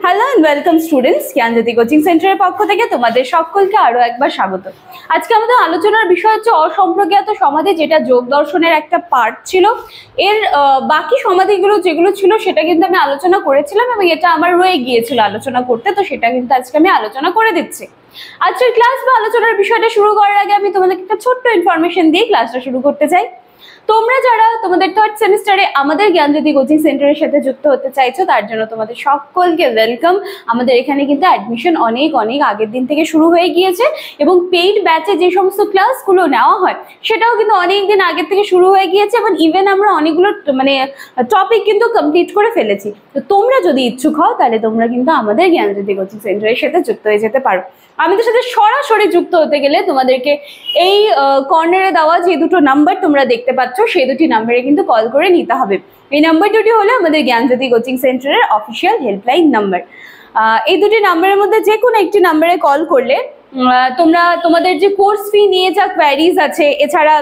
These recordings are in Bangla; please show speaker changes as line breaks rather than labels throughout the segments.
Hello and welcome students, Gyanjyoti coaching সেন্টারের পক্ষ থেকে তোমাদের সকলকে আরো একবার স্বাগত। আজকে আমাদের আলোচনার বিষয় হচ্ছে অসম্প্রজ্ঞাত সমাধি, যেটা যোগ দর্শনের একটা পার্ট ছিল। এর বাকি সমাধিগুলো যেগুলো ছিল সেটা কিন্তু আমি আলোচনা করেছিলাম এবং এটা আমার রয়ে গিয়েছিল আলোচনা করতে, তো সেটা কিন্তু আজকে আমি আলোচনা করে দিচ্ছি। আজকের ক্লাস বা আলোচনার বিষয়টা শুরু করার আগে আমি তোমাদেরকে একটা ছোট্ট ইনফরমেশন দিয়ে ক্লাসটা শুরু করতে চাই। তোমরা যারা তোমাদের থার্ড সেমিস্টারে আমাদের জ্ঞানজ্যোতি কোচিং সেন্টারের সাথে যুক্ত হতে চাইছো, তার জন্য তোমাদের সকলকে ওয়েলকাম। আমাদের এখানে কিন্তু অ্যাডমিশন অনেক আগের দিন থেকে শুরু হয়ে গিয়েছে এবং পেইড ব্যাচে যে সমস্ত ক্লাসগুলো নেওয়া হয় সেটাও কিন্তু অনেক দিন আগের থেকে শুরু হয়ে গিয়েছে এবং ইভেন আমরা অনেকগুলো টপিক কিন্তু কমপ্লিট করে ফেলেছি। তো তোমরা যদি ইচ্ছুক হও তাহলে তোমরা কিন্তু আমাদের জ্ঞানজ্যোতি কোচিং সেন্টারের সাথে যুক্ত হয়ে যেতে পারো। আমাদের সাথে সরাসরি যুক্ত হতে গেলে তোমাদেরকে এই কর্নারে দেওয়া যে দুটো নাম্বার তোমরা দেখতে পাচ্ছ সেই দুটি নাম্বারে কিন্তু কল করে নিতে হবে। এই নাম্বার দুটি হলো আমাদের জ্ঞানজ্যোতি কোচিং সেন্টারের অফিসিয়াল হেল্পলাইন নাম্বার। এই দুটি নাম্বারের মধ্যে যে কোনো একটি নাম্বারে কল করলে তোমরা তোমাদের যে কোর্স ফি নিয়ে যা কোয়ারিজ আছে, এছাড়া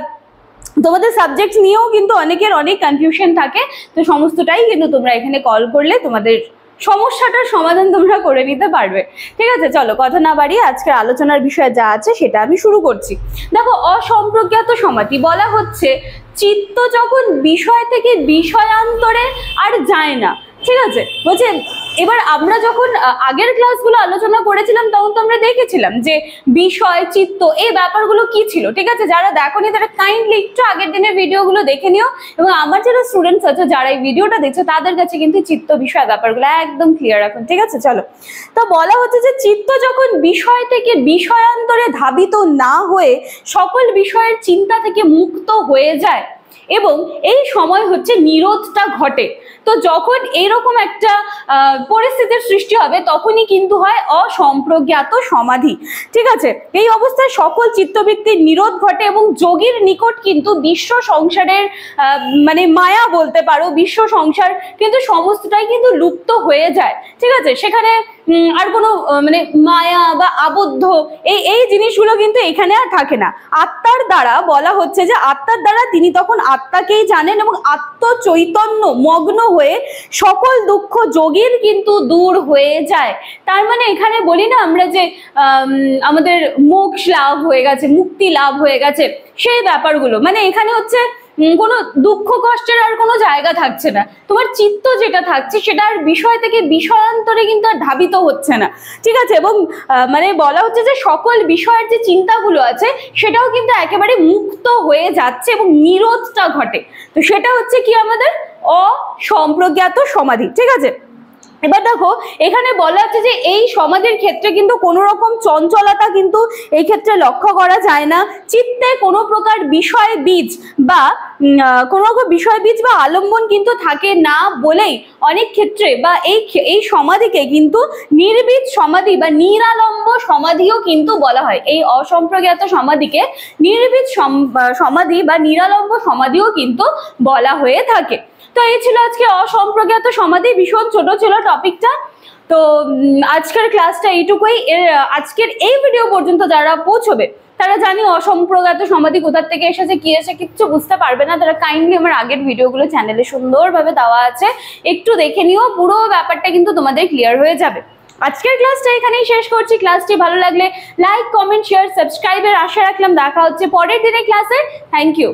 তোমাদের সাবজেক্ট নিয়েও কিন্তু অনেকের অনেক কনফিউশন থাকে, তো সমস্তটাই কিন্তু তোমরা এখানে কল করলে তোমাদের সমস্যাটার সমাধান তোমরা করে নিতে পারবে। ঠিক আছে, চলো কথা না বাড়িয়ে আজকের আলোচনার বিষয় যা আছে সেটা আমি শুরু করছি। দেখো, অসম্প্রজ্ঞাত সমাধি বলা হচ্ছে চিত্ত যখন বিষয় থেকে বিষয়ান্তরে আর যায় না। ঠিক আছে, বলছে এবার আমরা যখন আগের ক্লাসগুলো আলোচনা করেছিলাম তখন তো আমরা দেখেছিলাম যে বিষয় চিত্ত এই ব্যাপারগুলো কি ছিল। ঠিক আছে, যারা দেখোনি তারা কাইন্ডলি একটু আগের দিনের ভিডিওগুলো দেখে নিও এবং আমার যারা স্টুডেন্টস আছে যারা এই ভিডিওটা দেখছো তাদের কাছে কিন্তু চিত্ত বিষয় ব্যাপারগুলো একদম ক্লিয়ার রাখুন। ঠিক আছে, চলো। তো বলা হচ্ছে যে চিত্ত যখন বিষয় থেকে বিষয়ান্তরে ধাবিত না হয়ে সকল বিষয়ের চিন্তা থেকে মুক্ত হয়ে যায় এবং এই সময় হচ্ছে নিরোধটা ঘটে। তো যখন এইরকম একটা পরিস্থিতির সৃষ্টি হবে তখনই কিন্তু হয় অসম্প্রজ্ঞাত সমাধি। ঠিক আছে, এই অবস্থায় সকল চিত্তবৃত্তির নিরোধ ঘটে এবং যোগীর নিকট কিন্তু বিশ্ব সংসারের মায়া বলতে পারো, বিশ্ব সংসার কিন্তু সমস্তটাই কিন্তু লুপ্ত হয়ে যায়। ঠিক আছে, সেখানে আর কোনো মায়া বা আবদ্ধ এই জিনিসগুলো কিন্তু এখানে আর থাকে না। আত্মার দ্বারা বলা হচ্ছে যে আত্মার দ্বারা তিনি তখন আত্মাকেই জানেন এবং আত্মচৈতন্য মগ্ন হয়ে সকল দুঃখ যোগীর কিন্তু দূর হয়ে যায়। তার মানে এখানে বলি না আমরা যে আমাদের মোক্ষ লাভ হয়ে গেছে, মুক্তি লাভ হয়ে গেছে, সেই ব্যাপারগুলো এখানে হচ্ছে কোনো দুঃখ কষ্টের আর কোনো জায়গা থাকছে না। তোমার চিত্ত যেটা থাকছে সেটা আর বিষয় থেকে বিষয়ান্তরে কিন্তু আর ধাবিত হচ্ছে না। ঠিক আছে, এবং বলা হচ্ছে যে সকল বিষয়ের যে চিন্তাগুলো আছে সেটাও কিন্তু একেবারে মুক্ত হয়ে যাচ্ছে এবং নিরোধটা ঘটে। তো সেটা হচ্ছে কি আমাদের অসম্প্রজ্ঞাত সমাধি। ঠিক আছে, এবার দেখো এখানে বলা হচ্ছে যে এই সমাধির ক্ষেত্রে কিন্তু কোনো রকম চঞ্চলতা কিন্তু এই ক্ষেত্রে লক্ষ্য করা যায় না। চিত্তে কোনো প্রকার বিষয় বীজ বা আলম্বন কিন্তু থাকে না বলেই অনেক ক্ষেত্রে বা এই সমাধিকে কিন্তু নির্বীজ সমাধি বা নিরালম্ব সমাধিও কিন্তু বলা হয়। এই অসম্প্রজ্ঞাত সমাধিকে নির্বীজ সমাধি বা নিরালম্ব সমাধিও কিন্তু বলা হয়ে থাকে। তো এই ছিল আজকে অসম্প্রজ্ঞাত সমাধি, ভীষণ ছোট ছিল টপিকটা। তো আজকের ক্লাসটা এইটুকুই। আজকের এই ভিডিও পর্যন্ত যারা পৌঁছবে তারা জানি অসম্প্রজ্ঞাত সমাধি কোথা থেকে এসেছে, কি এসে কিচ্ছু বুঝতে পারবে না, তারা কাইন্ডলি আমার আগের ভিডিওগুলো চ্যানেলে সুন্দরভাবে দেওয়া আছে, একটু দেখে নিও, পুরো ব্যাপারটা কিন্তু তোমাদের ক্লিয়ার হয়ে যাবে। আজকের ক্লাসটা এখানেই শেষ করছি। ক্লাসটি ভালো লাগলে লাইক, কমেন্ট, শেয়ার, সাবস্ক্রাইবের আশা রাখলাম। দেখা হচ্ছে পরের দিনের ক্লাসে। Thank you.